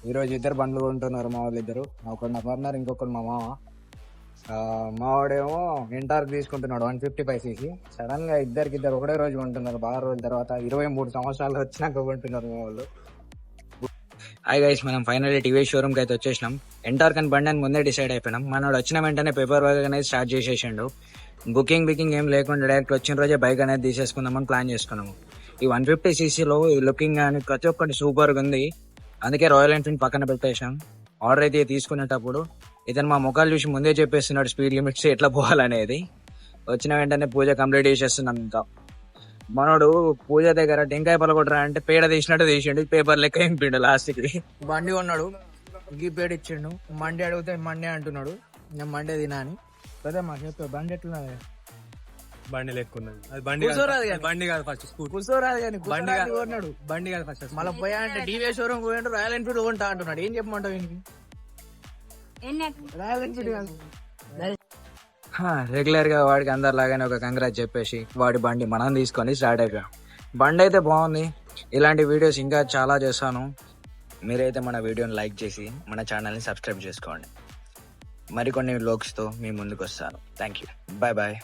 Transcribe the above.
ఈరోజు ఇద్దరు బండ్లు కొంటున్నారు మా వాళ్ళు ఇద్దరు. ఒకడు నా పార్ట్నర్, ఇంకొకడు మా మామ. మా వాడేమో ఎంటార్ తీసుకుంటున్నాడు 155cc. సడన్ గా ఇద్దరు ఒకటే రోజు కొంటున్నారు. బాగా రోజుల తర్వాత 23 సంవత్సరాలు వచ్చినాక కొంటున్నారు మా వాళ్ళు. హాయ్ గైస్, మనం ఫైనల్లీ టీవీ షోరూమ్ కి అయితే వచ్చేసినాం. ఎంటార్ కన్ బండి అని ముందే డిసైడ్ అయిపోయినాం. మనోడు వచ్చిన వెంటనే పేపర్ వర్క్ అనేది స్టార్ట్ చేసేసిండు. బుకింగ్ ఏం లేకుండా డైరెక్ట్ వచ్చిన రోజే బైక్ అనేది తీసేసుకుందామని ప్లాన్ చేసుకున్నాము. ఈ 150cc ఈ లుకింగ్ కానీ ప్రతి ఒక్కటి సూపర్ గా ఉంది. అందుకే రాయల్ ఎన్ఫీల్డ్ పక్కన పెట్టేశాం. ఆర్డర్ అయితే తీసుకునేటప్పుడు ఇతను మా ముఖాలు చూసి ముందే చెప్పేస్తున్నాడు స్పీడ్ లిమిట్స్ ఎట్లా పోవాలనేది. వచ్చిన వెంటనే పూజ కంప్లీట్ చేసేస్తున్నాం. ఇంకా మనోడు పూజ దగ్గర టెంకాయ పలకొట్టరా అంటే పేడ తీసినట్టు తీసిండు, పేపర్ లెక్క ఇంపిండు. లాస్ట్ కి బండి కొన్నాడు, గీ పేడ ఇచ్చిండు. మండి అడిగితే మండే అంటున్నాడు. నేను మండే తినా అని కదా మా చెప్పే. బండి ఎట్లా బండి లెక్కున్నది. అది బండి కాదు ఫస్ట్ కూర్చోరాదు కానీ కొన్నాడు. బండి కాదు ఫస్ట్. మళ్ళీ పోయా అంటే టీవీ షోరూమ్ పోయాడు, రాయల్ ఎన్ఫీల్డ్ కొంటా అంటున్నాడు. ఏం చెప్పమంటావు వీనికి? రాయల్ ఎన్ఫీల్డ్ రెగ్యులర్ గా వాడికి అందరిలాగానే ఒక కంగ్రాట్ చెప్పేసి వాడి బండి మనం తీసుకొని స్టార్ట్ అయిపోయాం. బండి అయితే బాగుంది. ఇలాంటి వీడియోస్ ఇంకా చాలా చేస్తాను. మీరైతే మన వీడియోని లైక్ చేసి మన ఛానల్ని సబ్స్క్రైబ్ చేసుకోండి. మరికొన్ని వ్లాగ్స్తో మీ ముందుకు వస్తాను. Thank you. Bye bye.